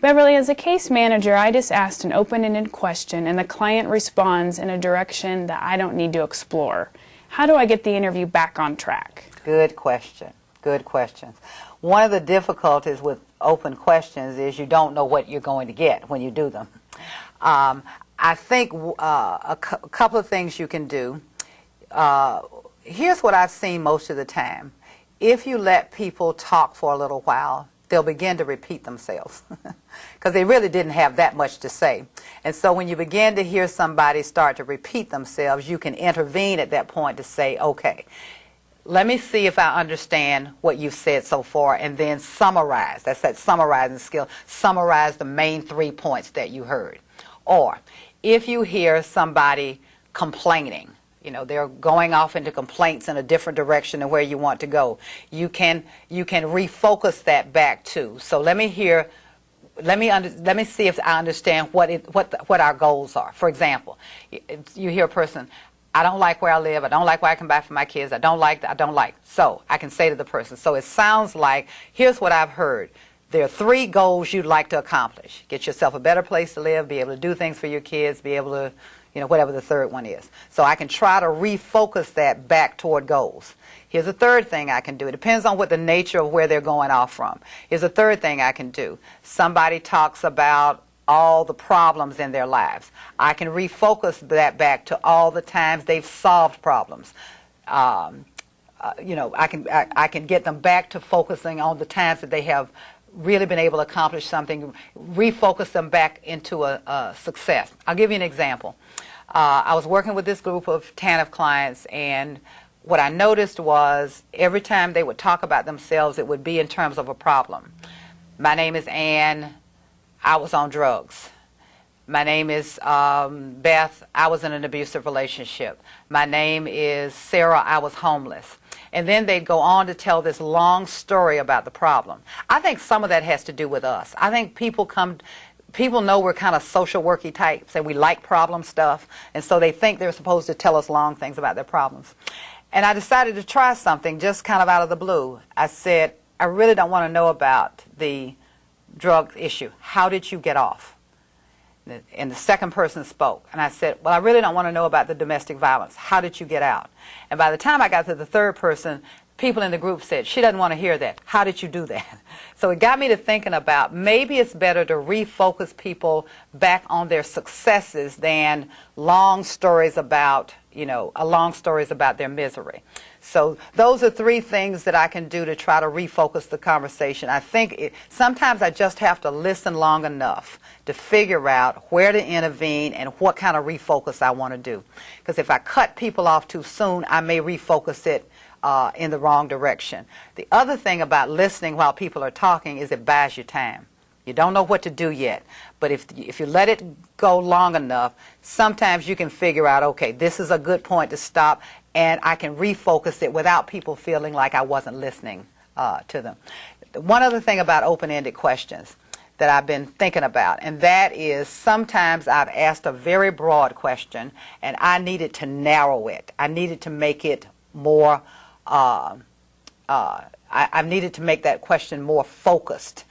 Beverly, as a case manager, I just asked an open-ended question and the client responds in a direction that I don't need to explore. How do I get the interview back on track? Good question. Good questions. One of the difficulties with open questions is you don't know what you're going to get when you do them. I think a couple of things you can do. Here's what I've seen most of the time. If you let people talk for a little while, they'll begin to repeat themselves because they really didn't have that much to say. And so when you begin to hear somebody start to repeat themselves, you can intervene at that point to say, okay, let me see if I understand what you've said so far, and then summarize. That's that summarizing skill. Summarize the main 3 points that you heard. Or if you hear somebody complaining, you know, they're going off into complaints in a different direction than where you want to go, you can refocus that back too. So let me see if I understand what our goals are. For example, you hear a person, I don't like where I live, I don't like where I can buy for my kids, I don't like. So I can say to the person, so it sounds like, here's what I've heard. There are 3 goals you'd like to accomplish. Get yourself a better place to live, be able to do things for your kids, be able to, you know, whatever the third one is. So I can try to refocus that back toward goals. Here's a third thing I can do. It depends on what the nature of where they're going off from. Here's a third thing I can do. Somebody talks about all the problems in their lives. I can refocus that back to all the times they've solved problems. You know, I can get them back to focusing on the times that they have really been able to accomplish something, refocus them back into a success. I'll give you an example. I was working with this group of TANF clients, and what I noticed was every time they would talk about themselves, it would be in terms of a problem. My name is Ann. I was on drugs. My name is Beth. I was in an abusive relationship. My name is Sarah. I was homeless. And then they'd go on to tell this long story about the problem. I think some of that has to do with us. I think people know we're kind of social worky types and we like problem stuff, and so they think they're supposed to tell us long things about their problems. And I decided to try something just kind of out of the blue. I said, I really don't want to know about the drug issue. How did you get off? And the second person spoke, and I said, well, I really don't want to know about the domestic violence. How did you get out? And by the time I got to the third person, people in the group said, she doesn't want to hear that. How did you do that? So it got me to thinking about maybe it's better to refocus people back on their successes than long stories about, you know, long stories about their misery. So those are 3 things that I can do to try to refocus the conversation. I think sometimes I just have to listen long enough to figure out where to intervene and what kind of refocus I want to do. Because if I cut people off too soon, I may refocus it in the wrong direction. The other thing about listening while people are talking is it buys you time. You don't know what to do yet, but if you let it go long enough, sometimes you can figure out, okay, this is a good point to stop, and I can refocus it without people feeling like I wasn't listening to them. One other thing about open-ended questions that I've been thinking about, and that is sometimes I've asked a very broad question, and I needed to narrow it. I needed to make it more I needed to make that question more focused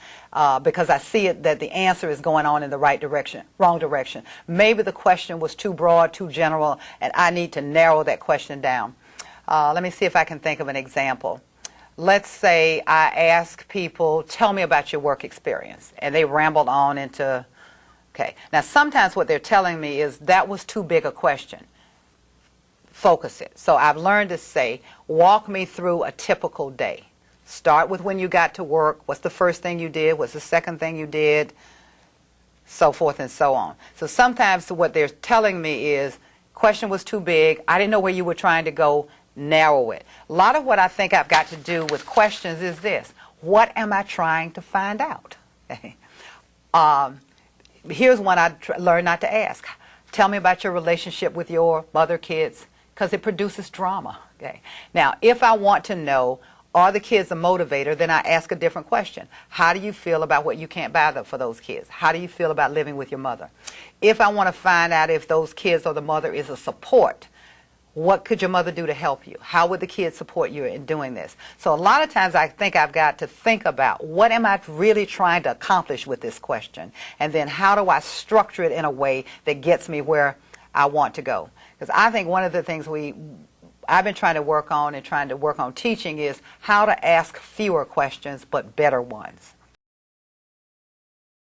because I see it that the answer is going on in the right direction, wrong direction. Maybe the question was too broad, too general, and I need to narrow that question down. Let me see if I can think of an example. Let's say I ask people, tell me about your work experience, and they rambled on into, okay. Now sometimes what they're telling me is that was too big a question. Focus it. So I've learned to say, walk me through a typical day. Start with when you got to work. What's the first thing you did? What's the second thing you did? So forth and so on. So sometimes what they're telling me is, question was too big. I didn't know where you were trying to go. Narrow it. A lot of what I think I've got to do with questions is this. What am I trying to find out? Here's one I learned not to ask. Tell me about your relationship with your mother, kids, because it produces drama. Okay. Now, if I want to know, are the kids a motivator, then I ask a different question. How do you feel about what you can't buy for those kids? How do you feel about living with your mother? If I want to find out if those kids or the mother is a support, What could your mother do to help you? How would the kids support you in doing this? So a lot of times I think I've got to think about, what am I really trying to accomplish with this question? And then how do I structure it in a way that gets me where I want to go? Because I think one of the things I've been trying to work on and trying to work on teaching is how to ask fewer questions but better ones.